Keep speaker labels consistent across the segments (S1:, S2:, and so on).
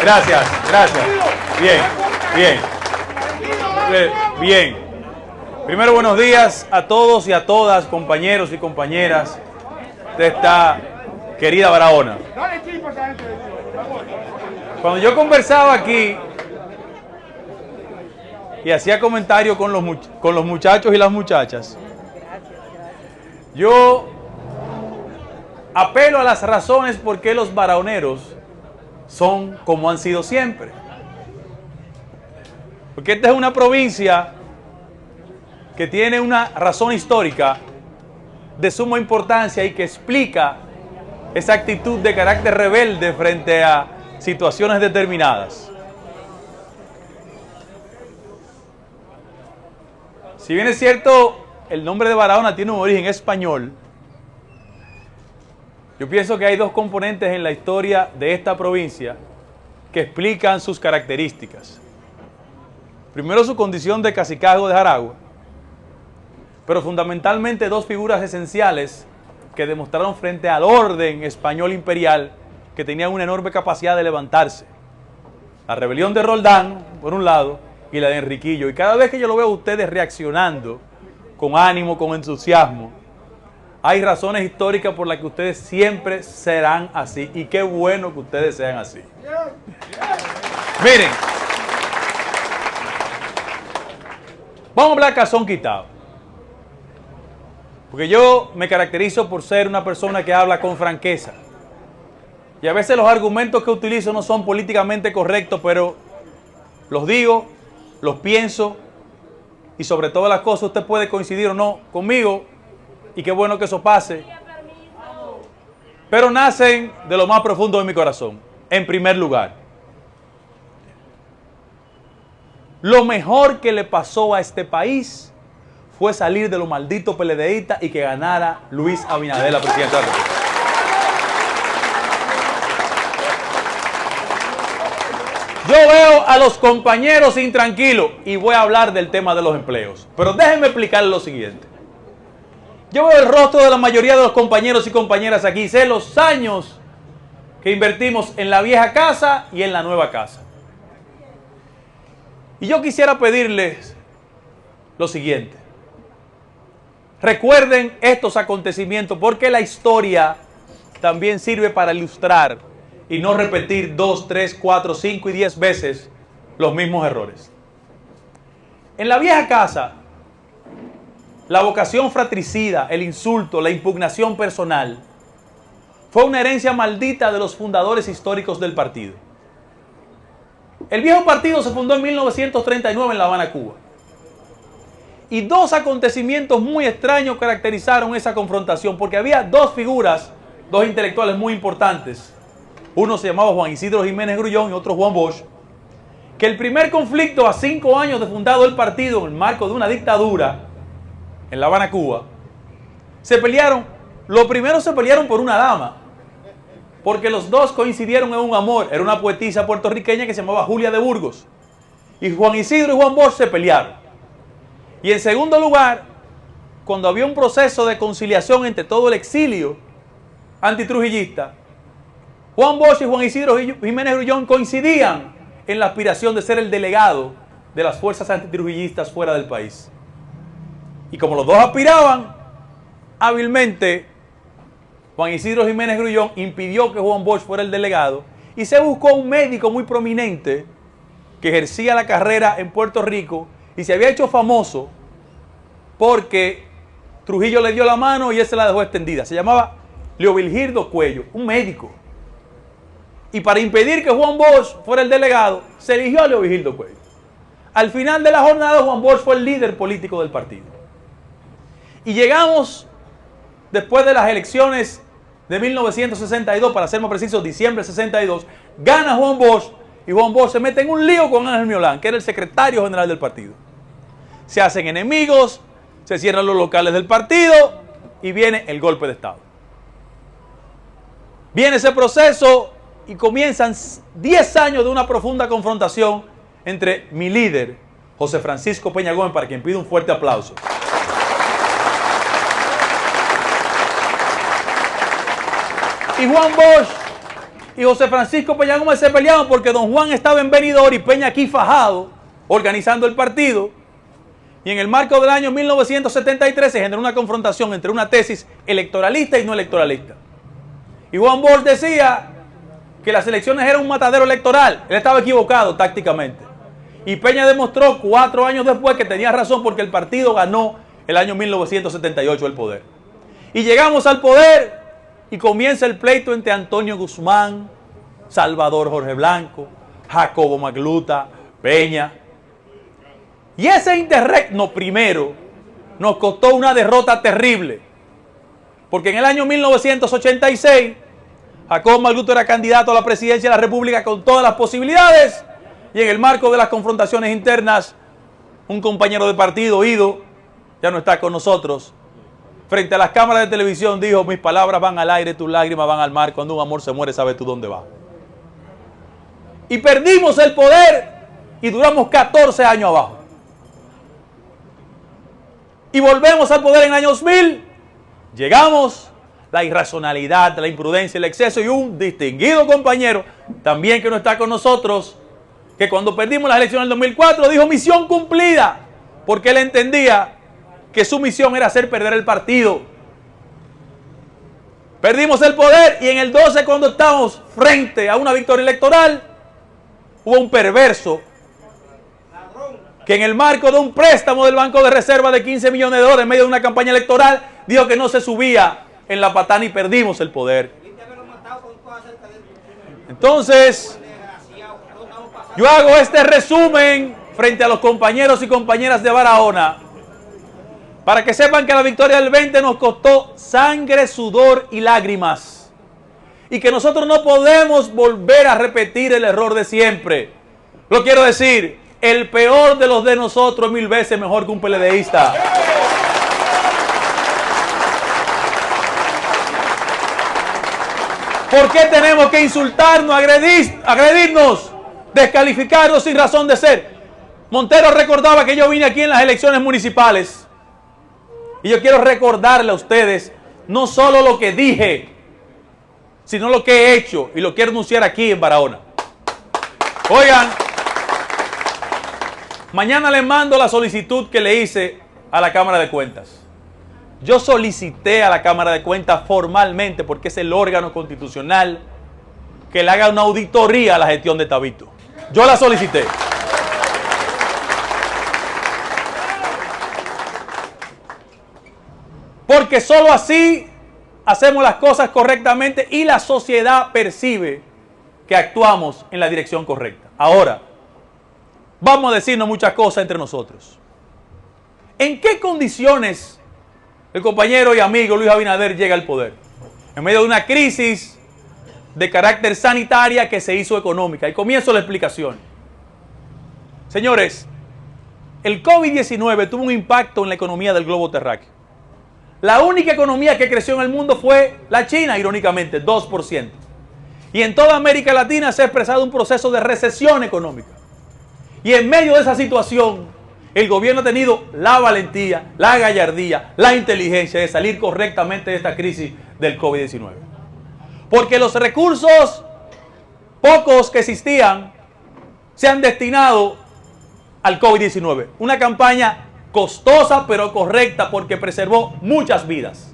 S1: Gracias, gracias. Bien, bien. Bien. Primero, buenos días a todos y a todas, compañeros y compañeras de esta querida Barahona. Cuando yo conversaba aquí y hacía comentarios con los muchachos y las muchachas, yo apelo a las razones por qué los barahoneros son como han sido siempre. Porque esta es una provincia que tiene una razón histórica de suma importancia y que explica esa actitud de carácter rebelde frente a situaciones determinadas. Si bien es cierto, el nombre de Barahona tiene un origen español, yo pienso que hay dos componentes en la historia de esta provincia que explican sus características. Primero, su condición de cacicazgo de Jaragua, pero fundamentalmente dos figuras esenciales que demostraron frente al orden español imperial que tenía una enorme capacidad de levantarse. La rebelión de Roldán, por un lado, y la de Enriquillo. Y cada vez que yo lo veo a ustedes reaccionando con ánimo, con entusiasmo, hay razones históricas por las que ustedes siempre serán así. Y qué bueno que ustedes sean así. Miren, vamos a hablar calzón quitado. Porque yo me caracterizo por ser una persona que habla con franqueza. Y a veces los argumentos que utilizo no son políticamente correctos, pero los digo, los pienso, y sobre todas las cosas usted puede coincidir o no conmigo, y qué bueno que eso pase. Pero nacen de lo más profundo de mi corazón. En primer lugar, lo mejor que le pasó a este país fue salir de los malditos PLDistas y que ganara Luis Abinader la presidencia de la República. Yo veo a los compañeros intranquilos y voy a hablar del tema de los empleos. Pero déjenme explicarles lo siguiente. Yo veo el rostro de la mayoría de los compañeros y compañeras aquí. Sé los años que invertimos en la vieja casa y en la nueva casa. Y yo quisiera pedirles lo siguiente. Recuerden estos acontecimientos porque la historia también sirve para ilustrar y no repetir 2, 3, 4, 5 y 10 veces los mismos errores. En la vieja casa, la vocación fratricida, el insulto, la impugnación personal, fue una herencia maldita de los fundadores históricos del partido. El viejo partido se fundó en 1939 en La Habana, Cuba. Y dos acontecimientos muy extraños caracterizaron esa confrontación, porque había dos figuras, dos intelectuales muy importantes. Uno se llamaba Juan Isidro Jiménez Grullón y otro Juan Bosch, que el primer conflicto a 5 años de fundado el partido en el marco de una dictadura en La Habana, Cuba, se pelearon. Lo primero se pelearon por una dama, porque los dos coincidieron en un amor. Era una poetisa puertorriqueña que se llamaba Julia de Burgos. Y Juan Isidro y Juan Bosch se pelearon. Y en segundo lugar, cuando había un proceso de conciliación entre todo el exilio antitrujillista, Juan Bosch y Juan Isidro Jiménez Grullón coincidían en la aspiración de ser el delegado de las fuerzas antitrujillistas fuera del país. Y como los dos aspiraban, hábilmente Juan Isidro Jiménez Grullón impidió que Juan Bosch fuera el delegado y se buscó un médico muy prominente que ejercía la carrera en Puerto Rico y se había hecho famoso porque Trujillo le dio la mano y él se la dejó extendida. Se llamaba Leovigildo Cuello, un médico. Y para impedir que Juan Bosch fuera el delegado, se eligió a Leovigildo Cuello. Al final de la jornada, Juan Bosch fue el líder político del partido. Y llegamos, después de las elecciones de 1962, para ser más precisos, diciembre de 62, gana Juan Bosch y Juan Bosch se mete en un lío con Ángel Miolán, que era el secretario general del partido. Se hacen enemigos, se cierran los locales del partido y viene el golpe de Estado. Viene ese proceso y comienzan 10 años de una profunda confrontación entre mi líder, José Francisco Peña Gómez, para quien pido un fuerte aplauso, y Juan Bosch y José Francisco Peña Gómez se peleaban porque don Juan estaba en Benidorm y Peña aquí fajado, organizando el partido. Y en el marco del año 1973 se generó una confrontación entre una tesis electoralista y no electoralista. Y Juan Bosch decía que las elecciones eran un matadero electoral. Él estaba equivocado tácticamente. Y Peña demostró 4 años después que tenía razón porque el partido ganó el año 1978 el poder. Y llegamos al poder y comienza el pleito entre Antonio Guzmán, Salvador Jorge Blanco, Jacobo Magluta, Peña. Y ese interregno primero nos costó una derrota terrible. Porque en el año 1986, Jacobo Magluta era candidato a la presidencia de la República con todas las posibilidades. Y en el marco de las confrontaciones internas, un compañero de partido, Ido, ya no está con nosotros, frente a las cámaras de televisión dijo: mis palabras van al aire, tus lágrimas van al mar, cuando un amor se muere sabes tú dónde va. Y perdimos el poder y duramos 14 años abajo. Y volvemos al poder en el año 2000, llegamos, la irracionalidad, la imprudencia, el exceso, y un distinguido compañero, también que no está con nosotros, que cuando perdimos las elecciones del 2004 dijo misión cumplida, porque él entendía que su misión era hacer perder el partido. Perdimos el poder y en el 12, cuando estábamos frente a una victoria electoral, hubo un perverso que en el marco de un préstamo del Banco de Reserva de 15 millones de dólares en medio de una campaña electoral, dijo que no se subía en la patana y perdimos el poder. Entonces, yo hago este resumen frente a los compañeros y compañeras de Barahona para que sepan que la victoria del 20 nos costó sangre, sudor y lágrimas. Y que nosotros no podemos volver a repetir el error de siempre. Lo quiero decir, el peor de los de nosotros es 1000 veces mejor que un PLDista. ¿Por qué tenemos que insultarnos, agredirnos, descalificarnos sin razón de ser? Montero recordaba que yo vine aquí en las elecciones municipales. Y yo quiero recordarle a ustedes no solo lo que dije, sino lo que he hecho. Y lo quiero anunciar aquí en Barahona. Oigan, mañana les mando la solicitud que le hice a la Cámara de Cuentas. Yo solicité a la Cámara de Cuentas formalmente, porque es el órgano constitucional, que le haga una auditoría a la gestión de Tabito. Yo la solicité. Porque solo así hacemos las cosas correctamente y la sociedad percibe que actuamos en la dirección correcta. Ahora, vamos a decirnos muchas cosas entre nosotros. ¿En qué condiciones el compañero y amigo Luis Abinader llega al poder? En medio de una crisis de carácter sanitaria que se hizo económica. Y comienzo la explicación. Señores, el COVID-19 tuvo un impacto en la economía del globo terráqueo. La única economía que creció en el mundo fue la China, irónicamente, 2%. Y en toda América Latina se ha expresado un proceso de recesión económica. Y en medio de esa situación, el gobierno ha tenido la valentía, la gallardía, la inteligencia de salir correctamente de esta crisis del COVID-19. Porque los recursos pocos que existían se han destinado al COVID-19. Una campaña costosa pero correcta porque preservó muchas vidas.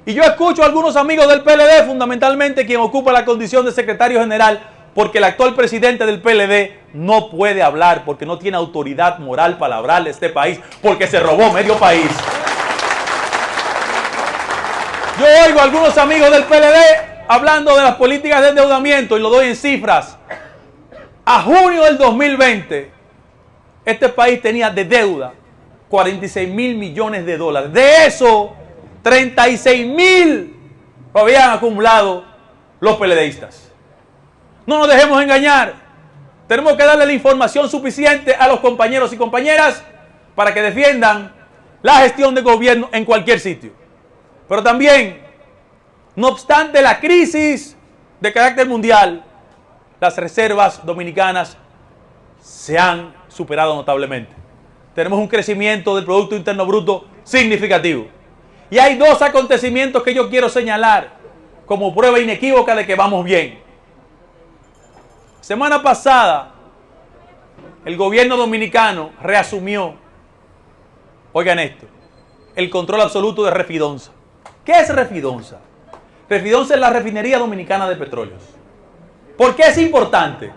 S1: Y yo escucho a algunos amigos del PLD, fundamentalmente quien ocupa la condición de secretario general, porque el actual presidente del PLD no puede hablar, porque no tiene autoridad moral para hablar de este país, porque se robó medio país. Yo oigo a algunos amigos del PLD hablando de las políticas de endeudamiento y lo doy en cifras. A junio del 2020, este país tenía de deuda 46.000 millones de dólares. De eso, 36.000 lo habían acumulado los PLDistas. No nos dejemos engañar. Tenemos que darle la información suficiente a los compañeros y compañeras para que defiendan la gestión de gobierno en cualquier sitio. Pero también, no obstante la crisis de carácter mundial, las reservas dominicanas se han superado notablemente. Tenemos un crecimiento del Producto Interno Bruto significativo. Y hay dos acontecimientos que yo quiero señalar como prueba inequívoca de que vamos bien. Semana pasada, el gobierno dominicano reasumió, oigan esto, el control absoluto de Refidonza. ¿Qué es Refidonza? Refidonza es la refinería dominicana de petróleos. ¿Por qué es importante?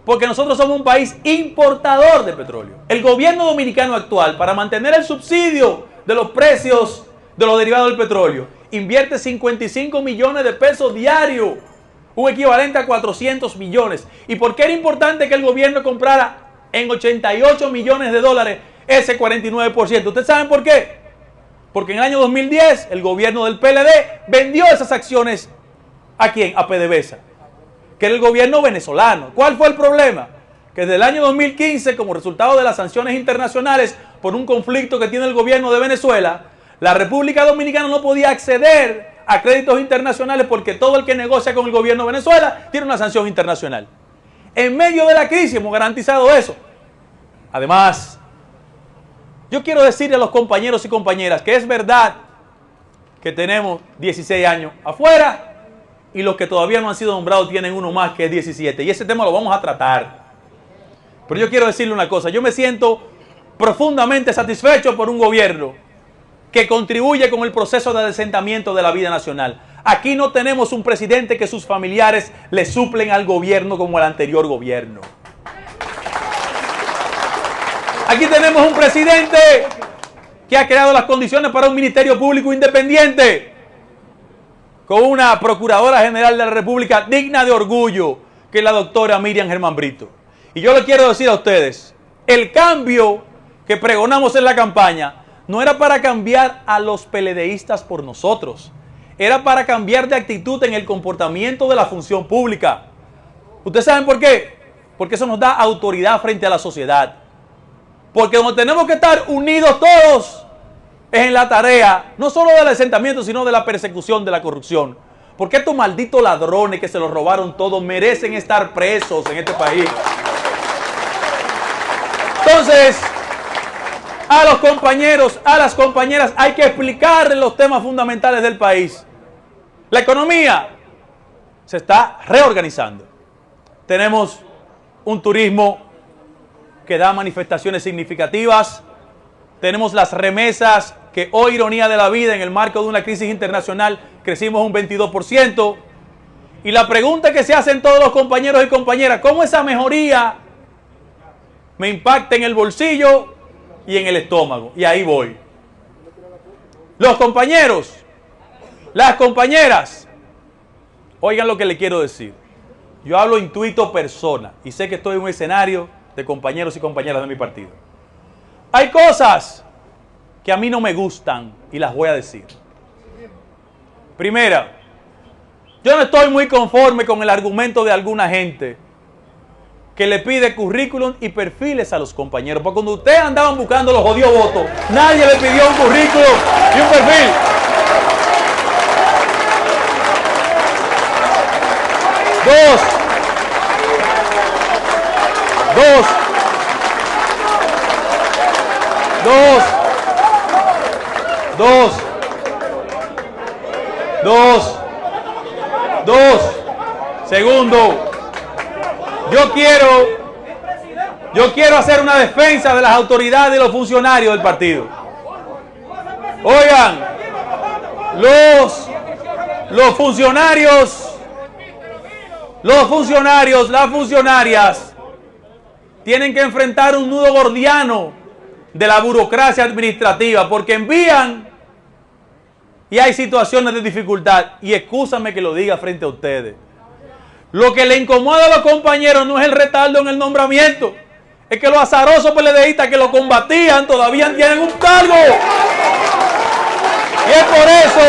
S1: Porque nosotros somos un país importador de petróleo. El gobierno dominicano actual, para mantener el subsidio de los precios de los derivados del petróleo, invierte 55 millones de pesos diarios, un equivalente a 400 millones. ¿Y por qué era importante que el gobierno comprara en 88 millones de dólares ese 49%? ¿Ustedes saben por qué? Porque en el año 2010 el gobierno del PLD vendió esas acciones ¿a quién? A PDVSA, que era el gobierno venezolano. ¿Cuál fue el problema? Que desde el año 2015, como resultado de las sanciones internacionales por un conflicto que tiene el gobierno de Venezuela, la República Dominicana no podía acceder a créditos internacionales porque todo el que negocia con el gobierno de Venezuela tiene una sanción internacional. En medio de la crisis hemos garantizado eso. Además, yo quiero decirle a los compañeros y compañeras que es verdad que tenemos 16 años afuera y los que todavía no han sido nombrados tienen uno más que es 17. Y ese tema lo vamos a tratar. Pero yo quiero decirle una cosa. Yo me siento profundamente satisfecho por un gobierno que contribuye con el proceso de asentamiento de la vida nacional. Aquí no tenemos un presidente que sus familiares le suplen al gobierno como el anterior gobierno. Aquí tenemos un presidente que ha creado las condiciones para un ministerio público independiente, con una Procuradora General de la República digna de orgullo, que es la doctora Miriam Germán Brito. Y yo le quiero decir a ustedes, el cambio que pregonamos en la campaña no era para cambiar a los PLDistas por nosotros, era para cambiar de actitud en el comportamiento de la función pública. ¿Ustedes saben por qué? Porque eso nos da autoridad frente a la sociedad. Porque donde tenemos que estar unidos todos es en la tarea, no solo del asentamiento, sino de la persecución de la corrupción. Porque estos malditos ladrones que se lo robaron todo merecen estar presos en este país. Entonces, a los compañeros, a las compañeras, hay que explicarles los temas fundamentales del país. La economía se está reorganizando. Tenemos un turismo que da manifestaciones significativas. Tenemos las remesas que, oh ironía de la vida, en el marco de una crisis internacional crecimos un 22%. Y la pregunta que se hacen todos los compañeros y compañeras, ¿cómo esa mejoría me impacta en el bolsillo y en el estómago? Y ahí voy. Los compañeros, las compañeras, oigan lo que le quiero decir. Yo hablo intuito persona y sé que estoy en un escenario de compañeros y compañeras de mi partido. Hay cosas que a mí no me gustan y las voy a decir. Primera, yo no estoy muy conforme con el argumento de alguna gente que le pide currículum y perfiles a los compañeros. Porque cuando ustedes andaban buscando los jodidos votos, nadie le pidió un currículum y un perfil. Dos. Segundo, yo quiero hacer una defensa de las autoridades y los funcionarios del partido. Oigan, los funcionarios, las funcionarias tienen que enfrentar un nudo gordiano de la burocracia administrativa, porque envían y hay situaciones de dificultad. Y excúsame que lo diga frente a ustedes. Lo que le incomoda a los compañeros no es el retardo en el nombramiento, es que los azarosos PLDistas que lo combatían todavía tienen un cargo. Y es por eso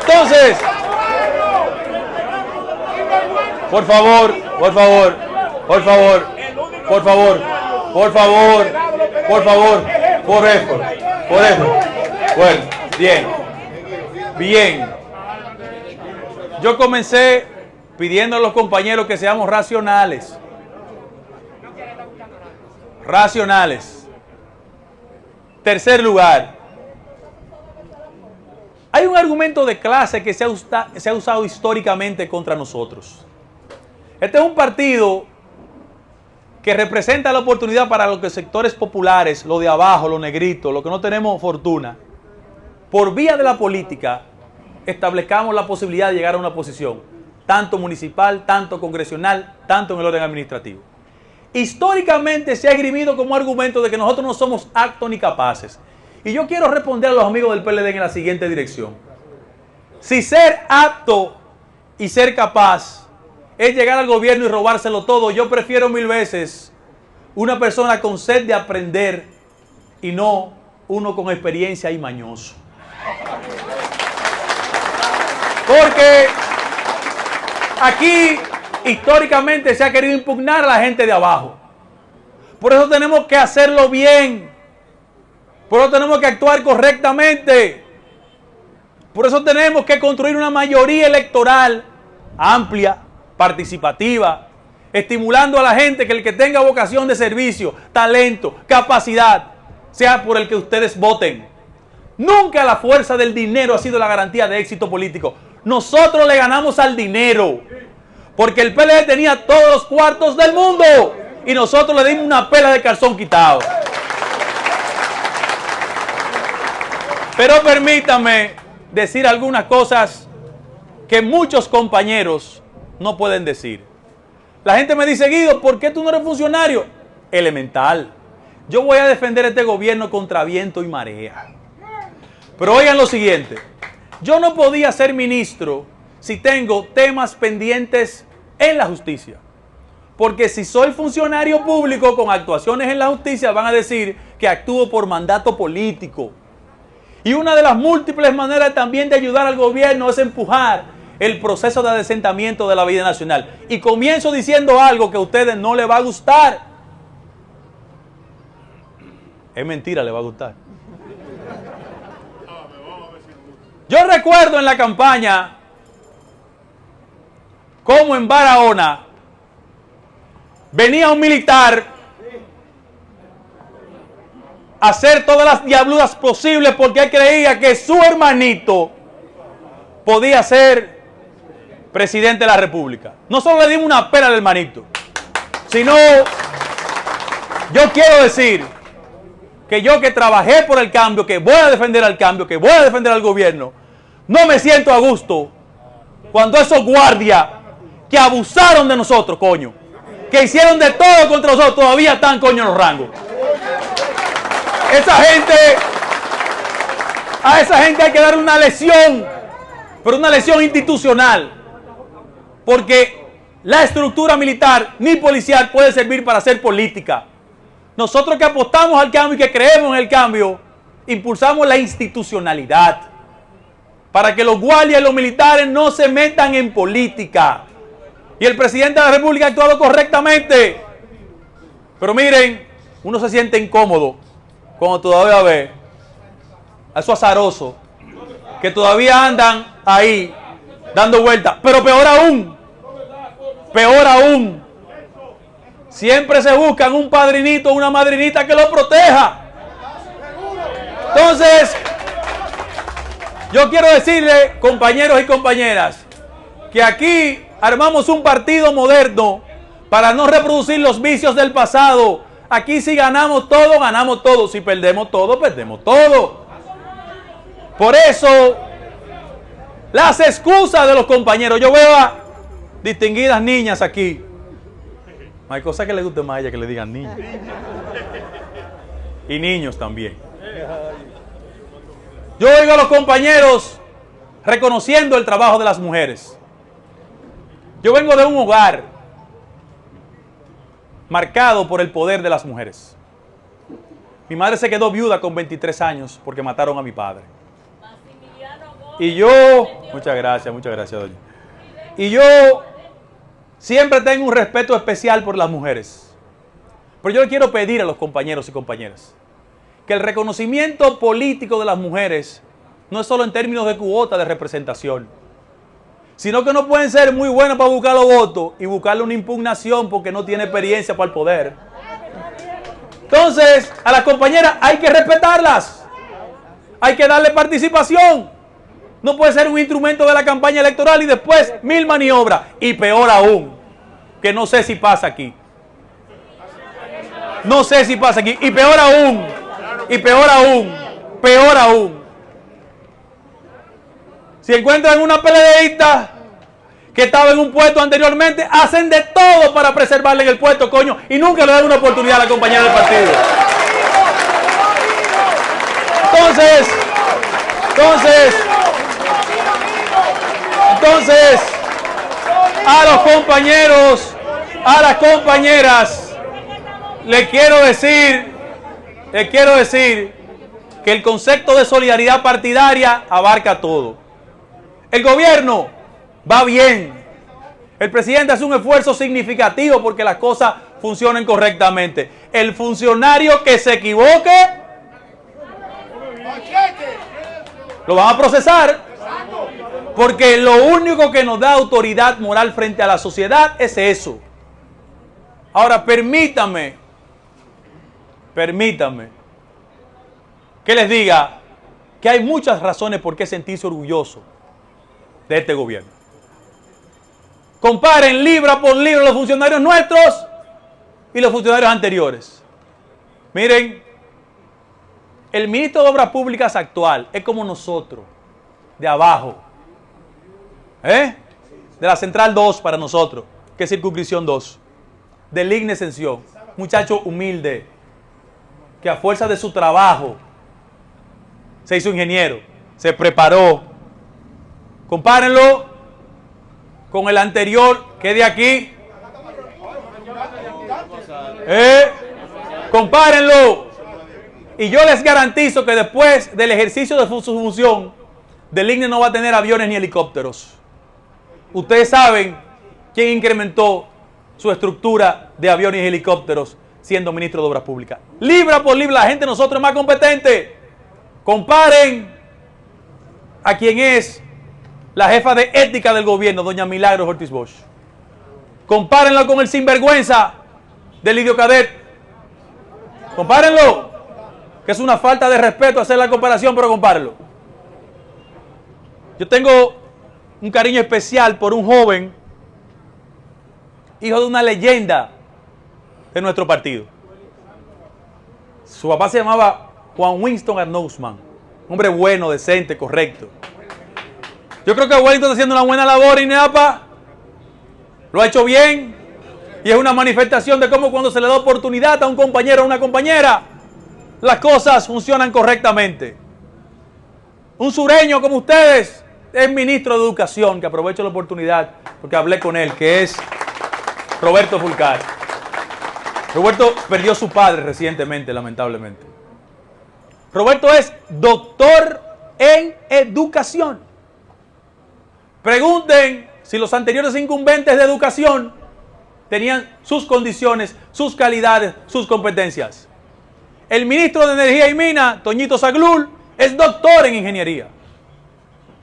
S1: entonces, por favor, bueno, bien. Yo comencé pidiendo a los compañeros que seamos racionales. Tercer lugar, hay un argumento de clase que se ha usado históricamente contra nosotros. Este es un partido que representa la oportunidad para los sectores populares, lo de abajo, los negritos, los que no tenemos fortuna. Por vía de la política, establezcamos la posibilidad de llegar a una posición, tanto municipal, tanto congresional, tanto en el orden administrativo. Históricamente se ha esgrimido como argumento de que nosotros no somos aptos ni capaces. Y yo quiero responder a los amigos del PLD en la siguiente dirección. Si ser apto y ser capaz es llegar al gobierno y robárselo todo, yo prefiero mil veces una persona con sed de aprender y no uno con experiencia y mañoso. Porque aquí históricamente se ha querido impugnar a la gente de abajo. Por eso tenemos que hacerlo bien. Por eso tenemos que actuar correctamente. Por eso tenemos que construir una mayoría electoral amplia, participativa, estimulando a la gente que el que tenga vocación de servicio, talento, capacidad, sea por el que ustedes voten. Nunca la fuerza del dinero ha sido la garantía de éxito político. Nosotros le ganamos al dinero, porque el PLD tenía todos los cuartos del mundo y nosotros le dimos una pela de calzón quitado. Pero permítanme decir algunas cosas que muchos compañeros no pueden decir. La gente me dice, Guido, ¿por qué tú no eres funcionario? Elemental. Yo voy a defender este gobierno contra viento y marea. Pero oigan lo siguiente. Yo no podía ser ministro si tengo temas pendientes en la justicia. Porque si soy funcionario público con actuaciones en la justicia, van a decir que actúo por mandato político. Y una de las múltiples maneras también de ayudar al gobierno es empujar el proceso de adesentamiento de la vida nacional. Y comienzo diciendo algo que a ustedes no les va a gustar. Es mentira, les va a gustar. Yo recuerdo en la campaña cómo en Barahona venía un militar a hacer todas las diabluras posibles porque él creía que su hermanito podía ser presidente de la República. No solo le dimos una pela al hermanito, sino yo quiero decir que yo que trabajé por el cambio, que voy a defender al cambio, que voy a defender al gobierno, no me siento a gusto cuando esos guardias que abusaron de nosotros, coño, que hicieron de todo contra nosotros, todavía están, coño, en los rangos. A esa gente hay que dar una lección, pero una lección institucional, porque la estructura militar ni policial puede servir para hacer política. Nosotros que apostamos al cambio y que creemos en el cambio, impulsamos la institucionalidad, para que los guardias y los militares no se metan en política. Y el presidente de la República ha actuado correctamente. Pero miren, uno se siente incómodo cuando todavía ve a esos azarosos que todavía andan ahí dando vueltas. Pero peor aún, siempre se buscan un padrinito o una madrinita que lo proteja. Entonces, yo quiero decirle, compañeros y compañeras, que aquí armamos un partido moderno para no reproducir los vicios del pasado. Aquí si ganamos todo, ganamos todo. Si perdemos todo, perdemos todo. Por eso, las excusas de los compañeros. Yo veo a distinguidas niñas aquí. No hay cosa que le guste más a ella que le digan niñas. Y niños también. Yo oigo a los compañeros reconociendo el trabajo de las mujeres. Yo vengo de un hogar marcado por el poder de las mujeres. Mi madre se quedó viuda con 23 años porque mataron a mi padre. Y yo, muchas gracias, doña. Y yo siempre tengo un respeto especial por las mujeres. Pero yo le quiero pedir a los compañeros y compañeras que el reconocimiento político de las mujeres no es solo en términos de cuota de representación, sino que no pueden ser muy buenos para buscar los votos y buscarle una impugnación porque no tiene experiencia para el poder. Entonces, a las compañeras hay que respetarlas. Hay que darle participación. No puede ser un instrumento de la campaña electoral y después mil maniobras. Y peor aún, que no sé si pasa aquí. No sé si pasa aquí. Y peor aún, peor aún. Si encuentran una PLDista que estaba en un puesto anteriormente, hacen de todo para preservarle en el puesto, coño, y nunca le dan una oportunidad a la compañera del partido. Entonces, a los compañeros, a las compañeras, les quiero decir que el concepto de solidaridad partidaria abarca todo. El gobierno va bien. El presidente hace un esfuerzo significativo porque las cosas funcionen correctamente. El funcionario que se equivoque, lo van a procesar, porque lo único que nos da autoridad moral frente a la sociedad es eso. Ahora, permítame que les diga que hay muchas razones por qué sentirse orgulloso de este gobierno. Comparen libra por libra los funcionarios nuestros y los funcionarios anteriores. Miren, el ministro de Obras Públicas actual es como nosotros, de abajo. De la Central 2 para nosotros, que es Circunscripción 2. Del IGNE Exención. Muchacho humilde, que a fuerza de su trabajo se hizo ingeniero, se preparó. Compárenlo con el anterior, que es de aquí. Compárenlo. Y yo les garantizo que después del ejercicio de su función, del IGNE no va a tener aviones ni helicópteros. Ustedes saben quién incrementó su estructura de aviones y helicópteros siendo ministro de Obras Públicas. Libra por libra, la gente de nosotros es más competente. Comparen a quien es la jefa de ética del gobierno, doña Milagros Ortiz Bosch. Compárenlo con el sinvergüenza del Lidio Cadet. Compárenlo, que es una falta de respeto hacer la comparación, pero compárenlo. Yo tengo un cariño especial por un joven, hijo de una leyenda de nuestro partido. Su papá se llamaba Juan Winston Arnousman, un hombre bueno, decente, correcto. Yo creo que Wellington está haciendo una buena labor, INEAPA, lo ha hecho bien, y es una manifestación de cómo cuando se le da oportunidad a un compañero o una compañera, las cosas funcionan correctamente. Un sureño como ustedes es ministro de Educación, que aprovecho la oportunidad porque hablé con él, que es Roberto Fulcar. Roberto perdió a su padre recientemente, lamentablemente. Roberto es doctor en educación. Pregunten si los anteriores incumbentes de educación tenían sus condiciones, sus calidades, sus competencias. El ministro de Energía y Minas, Toñito Zaglul, es doctor en ingeniería.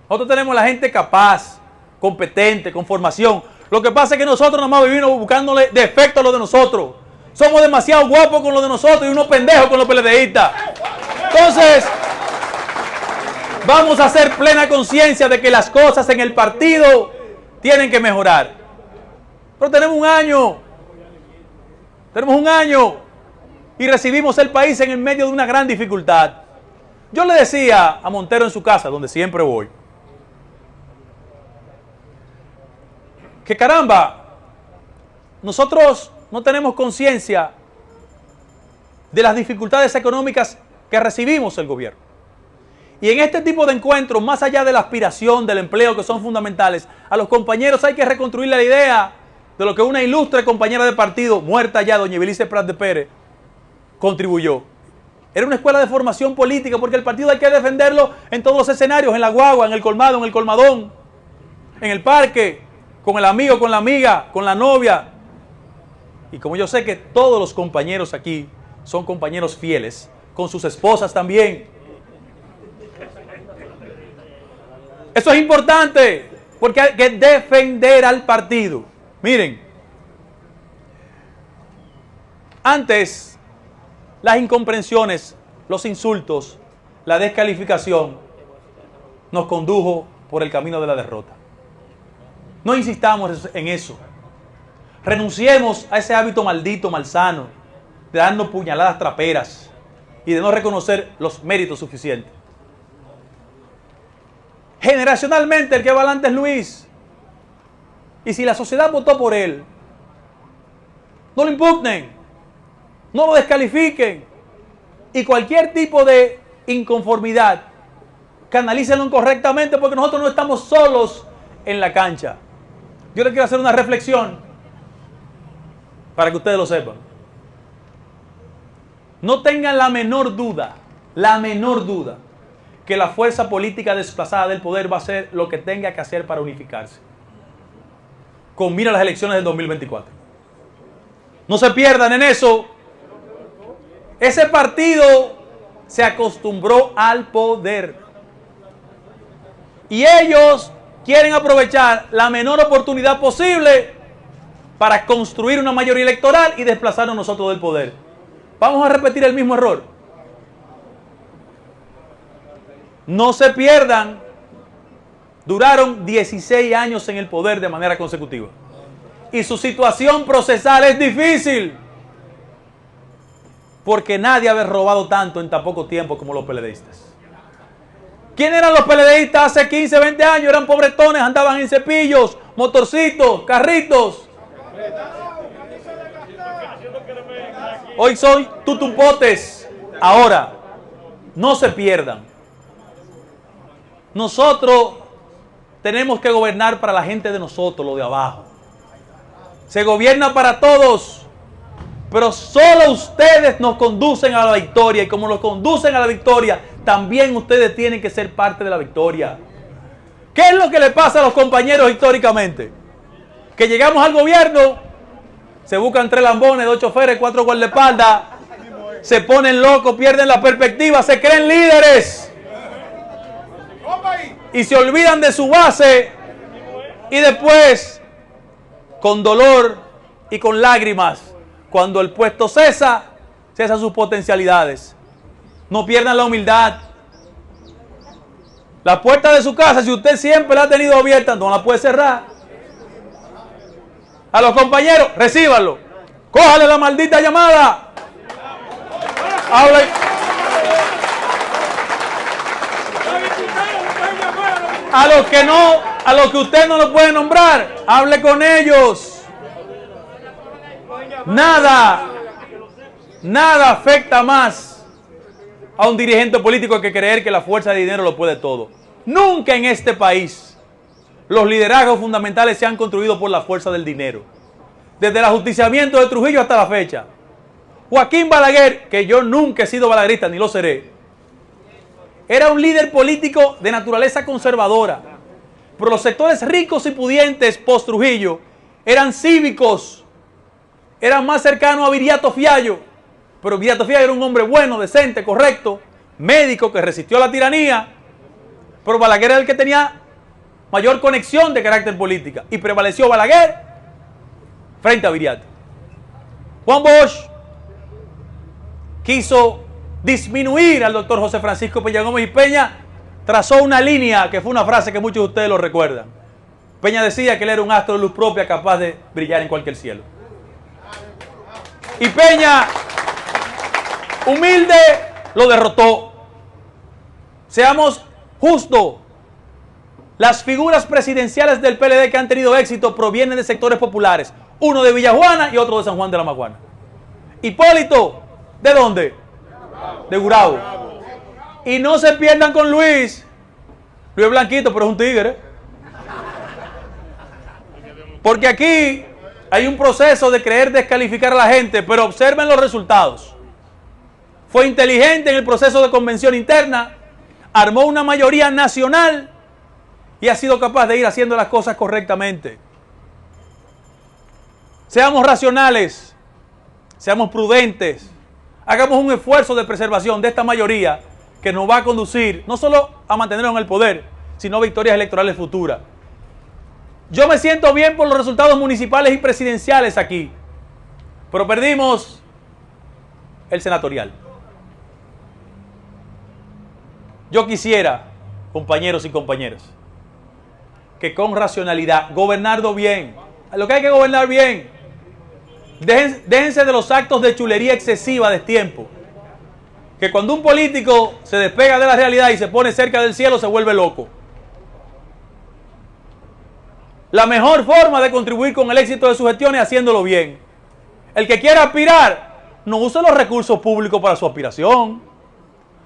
S1: Nosotros tenemos la gente capaz, competente, con formación. Lo que pasa es que nosotros nomás vivimos buscándole defectos a lo de nosotros. Somos demasiado guapos con lo de nosotros y unos pendejos con los PLDistas. Entonces, vamos a hacer plena conciencia de que las cosas en el partido tienen que mejorar. Pero tenemos un año y recibimos el país en el medio de una gran dificultad. Yo le decía a Montero en su casa, donde siempre voy, que caramba, nosotros no tenemos conciencia de las dificultades económicas que recibimos el gobierno. Y en este tipo de encuentros, más allá de la aspiración, del empleo, que son fundamentales, a los compañeros hay que reconstruirle la idea de lo que una ilustre compañera de partido, muerta ya, doña Ibelice Prat de Pérez, contribuyó. Era una escuela de formación política, porque el partido hay que defenderlo en todos los escenarios, en la guagua, en el colmado, en el colmadón, en el parque, con el amigo, con la amiga, con la novia. Y como yo sé que todos los compañeros aquí son compañeros fieles, con sus esposas también. Eso es importante, porque hay que defender al partido. Miren, antes las incomprensiones, los insultos, la descalificación nos condujo por el camino de la derrota. No insistamos en eso. Renunciemos a ese hábito maldito, malsano, de darnos puñaladas traperas y de no reconocer los méritos suficientes. Generacionalmente el que va adelante es Luis. Y si la sociedad votó por él, no lo impugnen, no lo descalifiquen. Y cualquier tipo de inconformidad, canalícenlo correctamente, porque nosotros no estamos solos en la cancha. Yo les quiero hacer una reflexión para que ustedes lo sepan. No tengan la menor duda, que la fuerza política desplazada del poder va a hacer lo que tenga que hacer para unificarse. Con mira a las elecciones del 2024. No se pierdan en eso. Ese partido se acostumbró al poder. Y ellos quieren aprovechar la menor oportunidad posible para construir una mayoría electoral y desplazarnos nosotros del poder. Vamos a repetir el mismo error. No se pierdan. Duraron 16 años en el poder de manera consecutiva. Y su situación procesal es difícil. Porque nadie había robado tanto en tan poco tiempo como los PLDistas. ¿Quién eran los PLDistas hace 15, 20 años? Eran pobretones, andaban en cepillos, motorcitos, carritos. Hoy son tutumpotes. Ahora, no se pierdan. Nosotros tenemos que gobernar para la gente de nosotros, lo de abajo. Se gobierna para todos, pero solo ustedes nos conducen a la victoria. Y como nos conducen a la victoria, también ustedes tienen que ser parte de la victoria. ¿Qué es lo que le pasa a los compañeros históricamente? Que llegamos al gobierno, se buscan 3 lambones, 2 choferes, 4 guardaespaldas, se ponen locos, pierden la perspectiva, se creen líderes y se olvidan de su base, y después, con dolor y con lágrimas, cuando el puesto cesa, cesan sus potencialidades. No pierdan la humildad. La puerta de su casa, si usted siempre la ha tenido abierta, no la puede cerrar. A los compañeros, recíbanlo. Cójale la maldita llamada. Hable. A los que usted no lo puede nombrar, hable con ellos. Nada afecta más a un dirigente político que creer que la fuerza de dinero lo puede todo. Nunca en este país los liderazgos fundamentales se han construido por la fuerza del dinero. Desde el ajusticiamiento de Trujillo hasta la fecha. Joaquín Balaguer, que yo nunca he sido balaguerista ni lo seré, era un líder político de naturaleza conservadora. Pero los sectores ricos y pudientes post Trujillo eran cívicos, eran más cercanos a Viriato Fiallo. Pero Viriato Fiallo era un hombre bueno, decente, correcto, médico que resistió a la tiranía. Pero Balaguer era el que tenía mayor conexión de carácter política. Y prevaleció Balaguer frente a Viriato. Juan Bosch quiso disminuir al doctor José Francisco Peña Gómez, y Peña trazó una línea que fue una frase que muchos de ustedes lo recuerdan. Peña decía que él era un astro de luz propia capaz de brillar en cualquier cielo. Y Peña, humilde, lo derrotó. Seamos justos. Las figuras presidenciales del PLD que han tenido éxito provienen de sectores populares. Uno de Villajuana y otro de San Juan de la Maguana. Hipólito, ¿de dónde? De Gurabo. Y no se pierdan con Luis. Luis Blanquito, pero es un tigre. Porque aquí hay un proceso de creer descalificar a la gente, pero observen los resultados. Fue inteligente en el proceso de convención interna, armó una mayoría nacional y ha sido capaz de ir haciendo las cosas correctamente. Seamos racionales, seamos prudentes, hagamos un esfuerzo de preservación de esta mayoría que nos va a conducir no solo a mantenernos en el poder, sino a victorias electorales futuras. Yo me siento bien por los resultados municipales y presidenciales aquí, pero perdimos el senatorial. Yo quisiera, compañeros y compañeras, que con racionalidad, gobernando bien, lo que hay que gobernar bien, déjense de los actos de chulería excesiva de tiempo, que cuando un político se despega de la realidad y se pone cerca del cielo se vuelve loco. La mejor forma de contribuir con el éxito de sus gestiones es haciéndolo bien. El que quiera aspirar, no use los recursos públicos para su aspiración,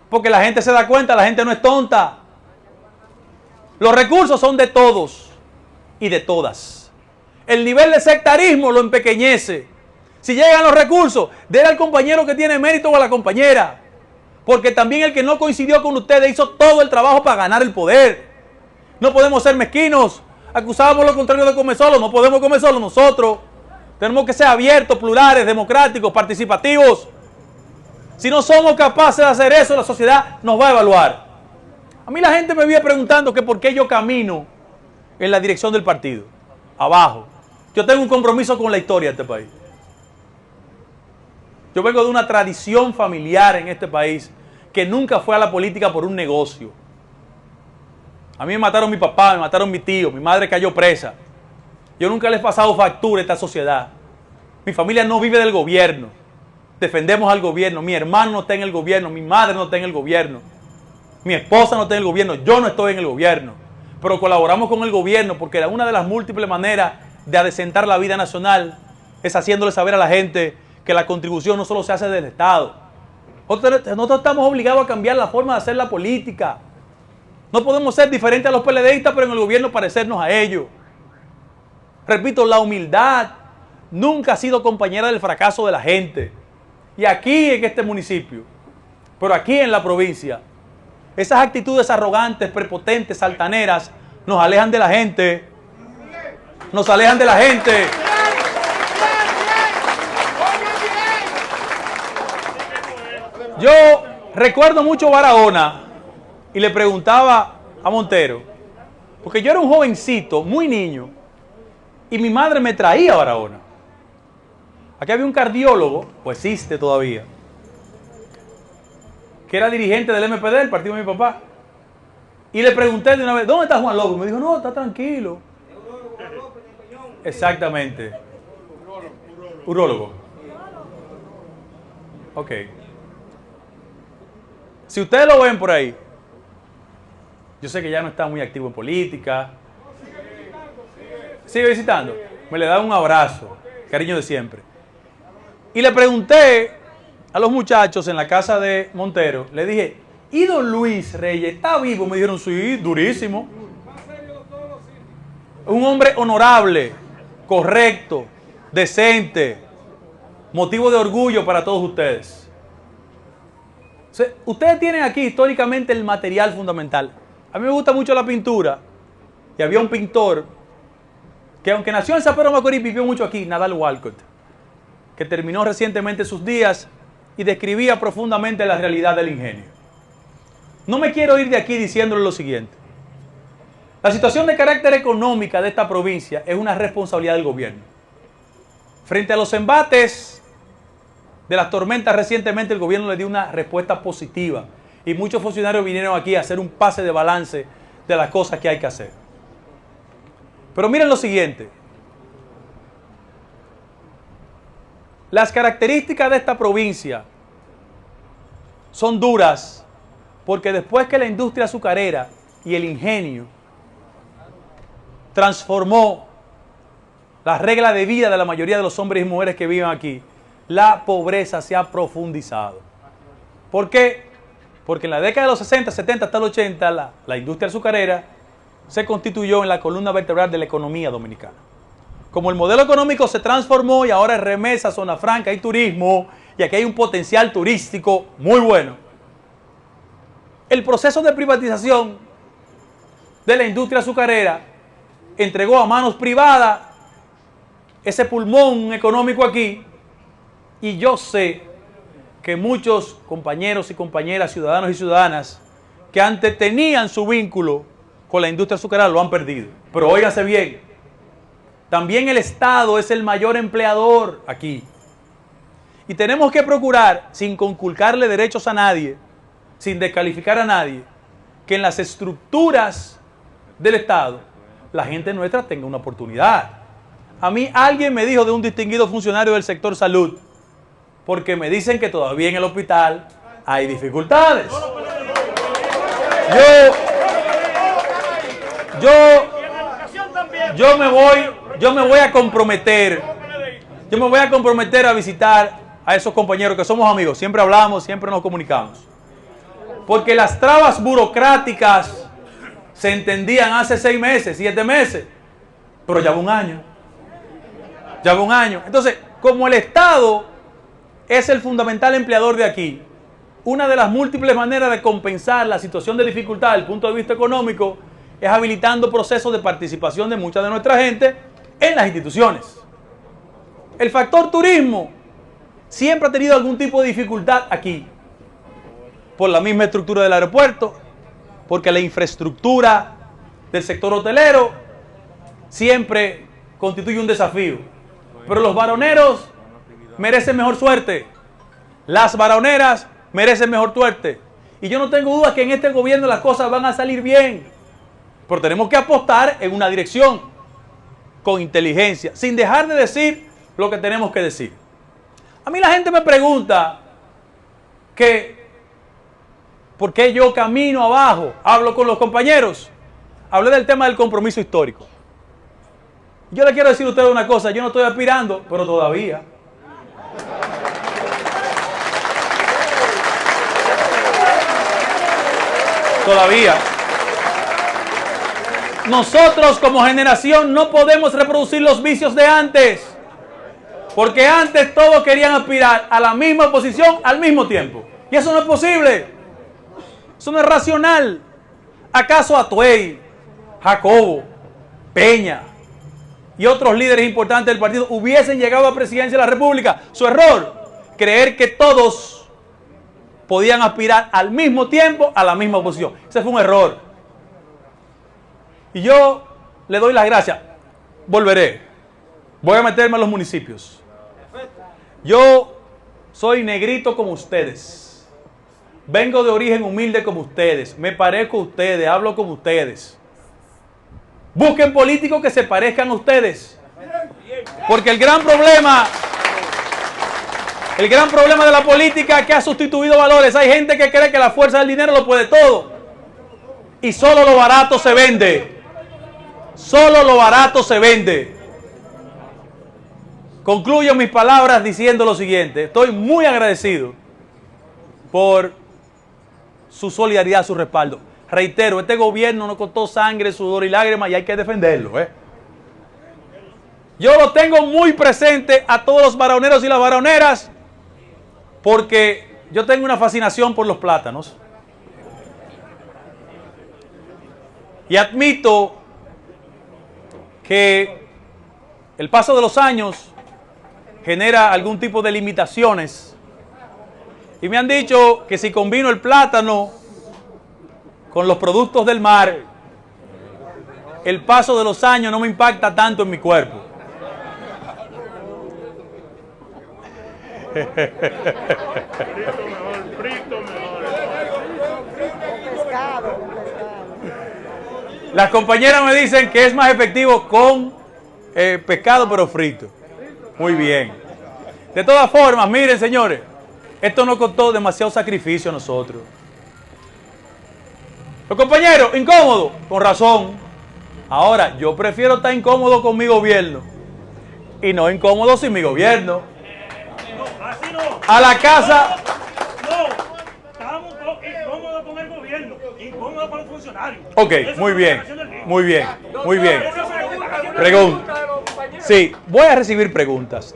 S1: porque la gente se da cuenta, la gente no es tonta. Los recursos son de todos y de todas. El nivel de sectarismo lo empequeñece. Si llegan los recursos, denle al compañero que tiene mérito o a la compañera, porque también el que no coincidió con ustedes hizo todo el trabajo para ganar el poder. No podemos ser mezquinos. Acusábamos lo contrario de comer solo, no podemos comer solo nosotros. Tenemos que ser abiertos, plurales, democráticos, participativos. Si no somos capaces de hacer eso, la sociedad nos va a evaluar. A mí la gente me viene preguntando que por qué yo camino en la dirección del partido, abajo. Yo tengo un compromiso con la historia de este país. Yo vengo de una tradición familiar en este país que nunca fue a la política por un negocio. A mí me mataron mi papá, me mataron mi tío, mi madre cayó presa. Yo nunca les he pasado factura a esta sociedad. Mi familia no vive del gobierno. Defendemos al gobierno. Mi hermano no está en el gobierno, mi madre no está en el gobierno, mi esposa no está en el gobierno, yo no estoy en el gobierno. Pero colaboramos con el gobierno porque una de las múltiples maneras de adecentar la vida nacional es haciéndole saber a la gente que la contribución no solo se hace del Estado. Nosotros estamos obligados a cambiar la forma de hacer la política. No podemos ser diferentes a los PLDistas, pero en el gobierno parecernos a ellos. Repito, la humildad nunca ha sido compañera del fracaso de la gente. Y aquí en este municipio, pero aquí en la provincia, esas actitudes arrogantes, prepotentes, altaneras, nos alejan de la gente. Nos alejan de la gente. Yo recuerdo mucho Barahona y le preguntaba a Montero, porque yo era un jovencito, muy niño, y mi madre me traía a Barahona. Aquí había un cardiólogo, pues existe todavía, que era dirigente del MPD, el partido de mi papá. Y le pregunté de una vez, ¿dónde está Juan López? Me dijo, no, está tranquilo. Exactamente. Urólogo. Ok. Si ustedes lo ven por ahí, yo sé que ya no está muy activo en política. Sigue visitando. Me le da un abrazo, cariño de siempre. Y le pregunté a los muchachos en la casa de Montero, le dije, ¿y don Luis Reyes está vivo? Me dijeron, sí, durísimo. Un hombre honorable, correcto, decente, motivo de orgullo para todos ustedes. O sea, ustedes tienen aquí históricamente el material fundamental. A mí me gusta mucho la pintura y había un pintor que aunque nació en San Pedro de Macorís, vivió mucho aquí, Nadal Walcott, que terminó recientemente sus días y describía profundamente la realidad del ingenio. No me quiero ir de aquí diciéndole lo siguiente. La situación de carácter económica de esta provincia es una responsabilidad del gobierno. Frente a los embates de las tormentas recientemente, el gobierno le dio una respuesta positiva y muchos funcionarios vinieron aquí a hacer un pase de balance de las cosas que hay que hacer. Pero miren lo siguiente. Las características de esta provincia son duras porque después que la industria azucarera y el ingenio transformó la regla de vida de la mayoría de los hombres y mujeres que viven aquí, la pobreza se ha profundizado. ¿Por qué? Porque en la década de los 60, 70 hasta el 80, la industria azucarera se constituyó en la columna vertebral de la economía dominicana. Como el modelo económico se transformó y ahora es remesa, zona franca y turismo, y aquí hay un potencial turístico muy bueno, el proceso de privatización de la industria azucarera entregó a manos privadas ese pulmón económico aquí, y yo sé que muchos compañeros y compañeras, ciudadanos y ciudadanas, que antes tenían su vínculo con la industria azucarera, lo han perdido. Pero óiganse bien, también el Estado es el mayor empleador aquí. Y tenemos que procurar, sin conculcarle derechos a nadie, sin descalificar a nadie, que en las estructuras del Estado la gente nuestra tenga una oportunidad. A mí alguien me dijo de un distinguido funcionario del sector salud, porque me dicen que todavía en el hospital hay dificultades. Yo me voy a comprometer a visitar a esos compañeros que somos amigos, siempre hablamos, siempre nos comunicamos. Porque las trabas burocráticas se entendían hace 6 meses, 7 meses, pero ya va un año. Entonces, como el Estado es el fundamental empleador de aquí, una de las múltiples maneras de compensar la situación de dificultad desde el punto de vista económico es habilitando procesos de participación de mucha de nuestra gente en las instituciones. El factor turismo siempre ha tenido algún tipo de dificultad aquí, por la misma estructura del aeropuerto, porque la infraestructura del sector hotelero siempre constituye un desafío. Pero los varoneros merecen mejor suerte, las varoneras merecen mejor suerte. Y yo no tengo duda que en este gobierno las cosas van a salir bien, pero tenemos que apostar en una dirección, con inteligencia, sin dejar de decir lo que tenemos que decir. A mí la gente me pregunta que ¿por qué yo camino abajo? Hablo con los compañeros. Hablé del tema del compromiso histórico. Yo le quiero decir a ustedes una cosa, yo no estoy aspirando, pero todavía. Nosotros como generación no podemos reproducir los vicios de antes. Porque antes todos querían aspirar a la misma posición al mismo tiempo. Y eso no es posible. Eso no es racional. ¿Acaso Atuey, Jacobo, Peña y otros líderes importantes del partido hubiesen llegado a presidencia de la República? Su error, creer que todos podían aspirar al mismo tiempo a la misma posición. Ese fue un error. Y yo le doy las gracias. Volveré. Voy a meterme a los municipios. Yo soy negrito como ustedes. Vengo de origen humilde como ustedes. Me parezco a ustedes. Hablo como ustedes. Busquen políticos que se parezcan a ustedes. Porque el gran problema de la política es que ha sustituido valores. Hay gente que cree que la fuerza del dinero lo puede todo. Y solo lo barato se vende. Solo lo barato se vende. Concluyo mis palabras diciendo lo siguiente. Estoy muy agradecido por su solidaridad, su respaldo. Reitero, este gobierno nos costó sangre, sudor y lágrimas y hay que defenderlo. Yo lo tengo muy presente a todos los varoneros y las varoneras porque yo tengo una fascinación por los plátanos. Y admito que el paso de los años genera algún tipo de limitaciones. Y me han dicho que si combino el plátano con los productos del mar, el paso de los años no me impacta tanto en mi cuerpo. Las compañeras me dicen que es más efectivo con pescado pero frito. Muy bien. De todas formas, miren señores, esto nos costó demasiado sacrificio a nosotros. Los compañeros, incómodos, con razón. Ahora, yo prefiero estar incómodo con mi gobierno y no incómodo sin mi gobierno. A la casa.
S2: No, estamos incómodos con el gobierno, incómodos con los funcionarios.
S1: Ok, muy bien, muy bien, muy bien. Pregunta. Sí, voy a recibir preguntas,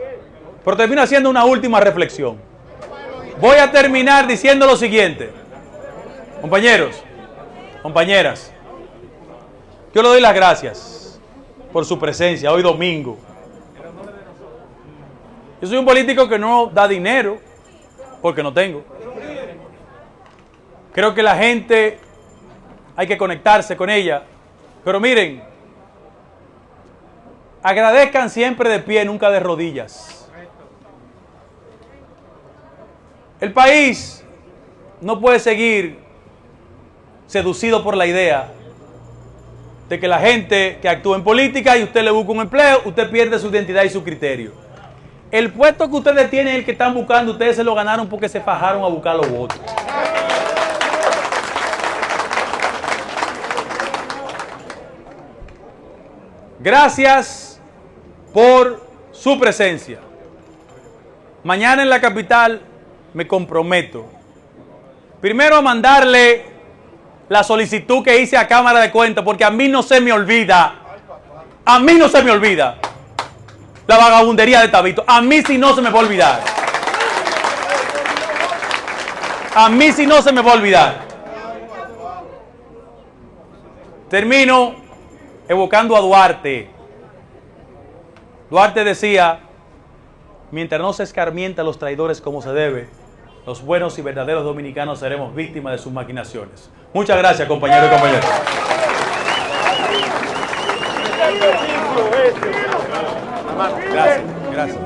S1: pero termino haciendo una última reflexión. Voy a terminar diciendo lo siguiente. Compañeros, compañeras, yo le doy las gracias por su presencia hoy domingo. Yo soy un político que no da dinero porque no tengo. Creo que la gente hay que conectarse con ella. Pero miren, agradezcan siempre de pie, nunca de rodillas. El país no puede seguir seducido por la idea de que la gente que actúa en política y usted le busca un empleo, usted pierde su identidad y su criterio. El puesto que ustedes tienen, el que están buscando, ustedes se lo ganaron porque se fajaron a buscar los votos. Gracias por su presencia. Mañana en la capital me comprometo primero a mandarle la solicitud que hice a Cámara de Cuentas, porque a mí no se me olvida, la vagabundería de Tabito. A mí sí no se me va a olvidar. A mí sí no se me va a olvidar. Termino evocando a Duarte. Duarte decía: mientras no se escarmienta a los traidores como se debe, los buenos y verdaderos dominicanos seremos víctimas de sus maquinaciones. Muchas gracias, compañeros y compañeras. Gracias, gracias.